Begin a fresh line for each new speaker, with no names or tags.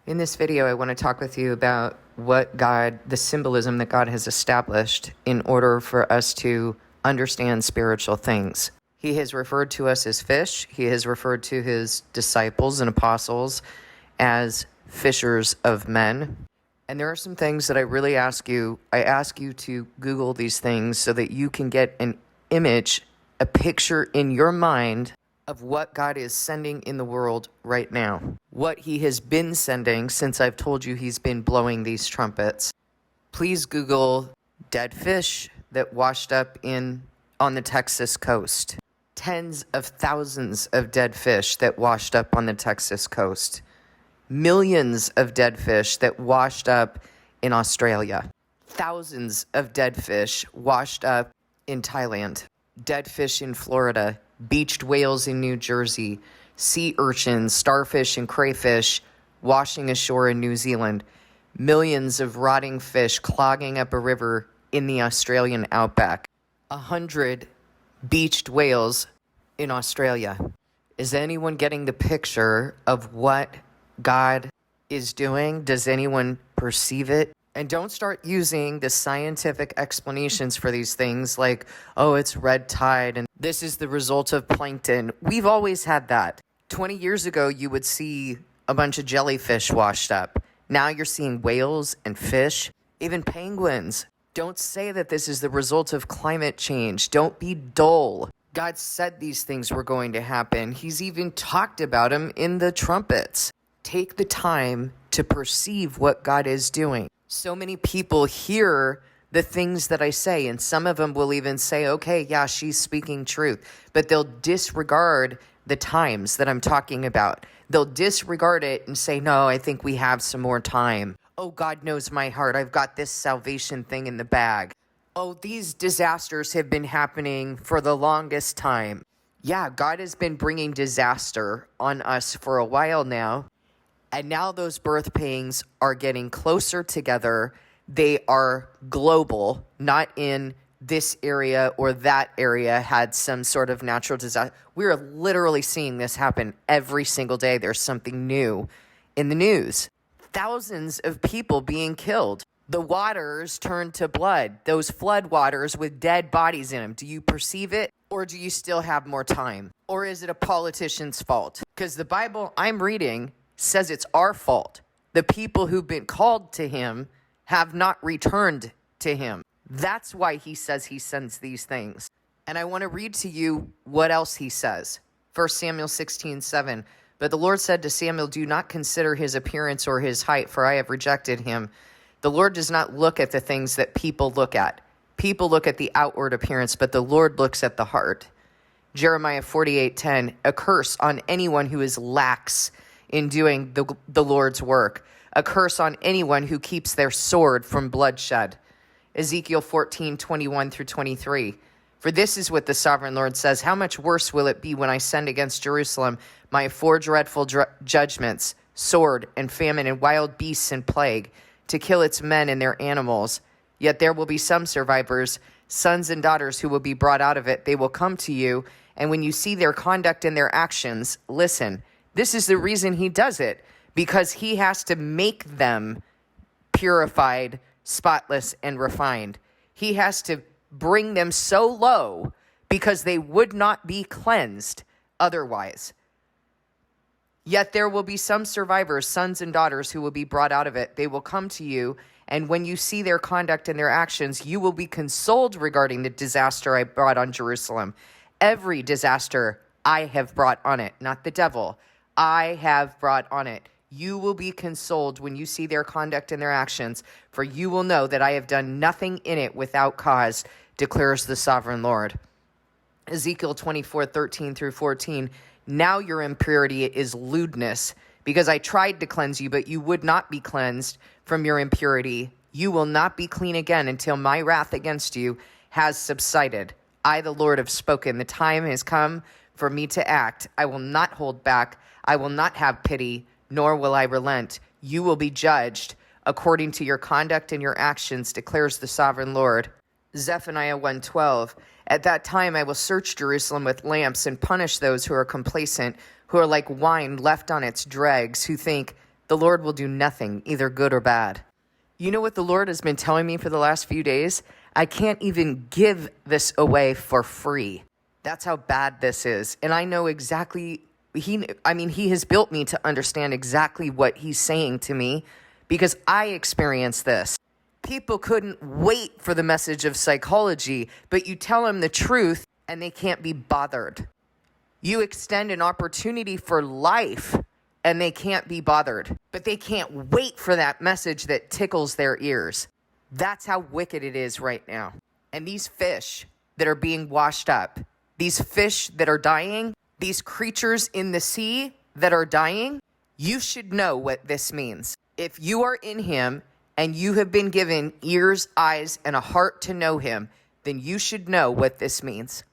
In this video, I want to talk with you about the symbolism that God has established in order for us to understand spiritual things. He has referred to us as fish. He has referred to his disciples and apostles as fishers of men. And there are some things that I ask you to Google these things so that you can get an image, a picture in your mind of what God is sending in the world right now. What he has been sending since I've told you he's been blowing these trumpets. Please Google dead fish that washed up on the Texas coast. Tens of thousands of dead fish that washed up on the Texas coast. Millions of dead fish that washed up in Australia. Thousands of dead fish washed up in Thailand. Dead fish in Florida. Beached whales in New Jersey, sea urchins, starfish, and crayfish washing ashore in New Zealand, millions of rotting fish clogging up a river in the Australian outback, 100 beached whales in Australia. Is anyone getting the picture of what God is doing? Does anyone perceive it? And don't start using the scientific explanations for these things like, oh, it's red tide and this is the result of plankton. We've always had that. 20 years ago, you would see a bunch of jellyfish washed up. Now you're seeing whales and fish, even penguins. Don't say that this is the result of climate change. Don't be dull. God said these things were going to happen. He's even talked about them in the trumpets. Take the time to perceive what God is doing. So many people hear the things that I say, and some of them will even say, okay, yeah, she's speaking truth, but they'll disregard the times that I'm talking about. They'll disregard it and say, no, I think we have some more time. Oh, God knows my heart. I've got this salvation thing in the bag. Oh, these disasters have been happening for the longest time. Yeah, God has been bringing disaster on us for a while now. And now those birth pains are getting closer together. They are global, not in this area or that area had some sort of natural disaster. We're literally seeing this happen every single day. There's something new in the news. Thousands of people being killed. The waters turn to blood. Those flood waters with dead bodies in them. Do you perceive it? Or do you still have more time? Or is it a politician's fault? Because the Bible I'm reading says it's our fault. The people who've been called to him have not returned to him. That's why he says he sends these things. And I want to read to you what else he says. 1 Samuel 16:7. But the Lord said to Samuel, do not consider his appearance or his height, for I have rejected him. The Lord does not look at the things that people look at. People look at the outward appearance, but the Lord looks at the heart. Jeremiah 48:10. A curse on anyone who is lax in doing the Lord's work. A curse on anyone who keeps their sword from bloodshed. Ezekiel 14:21 through 23. For this is what the sovereign Lord says, how much worse will it be when I send against Jerusalem my four dreadful judgments, sword and famine and wild beasts and plague, to kill its men and their animals. Yet there will be some survivors, sons and daughters who will be brought out of it. They will come to you, and when you see their conduct and their actions, listen. This is the reason he does it, because he has to make them purified, spotless, and refined. He has to bring them so low because they would not be cleansed otherwise. Yet there will be some survivors, sons and daughters, who will be brought out of it. They will come to you, and when you see their conduct and their actions, you will be consoled regarding the disaster I brought on Jerusalem. Every disaster I have brought on it, not the devil. I have brought on it. You will be consoled when you see their conduct and their actions, for you will know that I have done nothing in it without cause, declares the sovereign Lord. Ezekiel 24:13 through 14. Now your impurity is lewdness, because I tried to cleanse you, but you would not be cleansed from your impurity. You will not be clean again until my wrath against you has subsided. I, the Lord, have spoken. The time has come for me to act. I will not hold back. I will not have pity, nor will I relent. You will be judged according to your conduct and your actions, declares the sovereign Lord. Zephaniah 1:12. At that time I will search Jerusalem with lamps and punish those who are complacent, who are like wine left on its dregs, who think, the Lord will do nothing, either good or bad. You know what the Lord has been telling me for the last few days? I can't even give this away for free. That's how bad this is. And I know exactly, he has built me to understand exactly what he's saying to me because I experienced this. People couldn't wait for the message of psychology, but you tell them the truth and they can't be bothered. You extend an opportunity for life and they can't be bothered, but they can't wait for that message that tickles their ears. That's how wicked it is right now. And these fish that are being washed up, these fish that are dying, these creatures in the sea that are dying, you should know what this means. If you are in him and you have been given ears, eyes, and a heart to know him, then you should know what this means.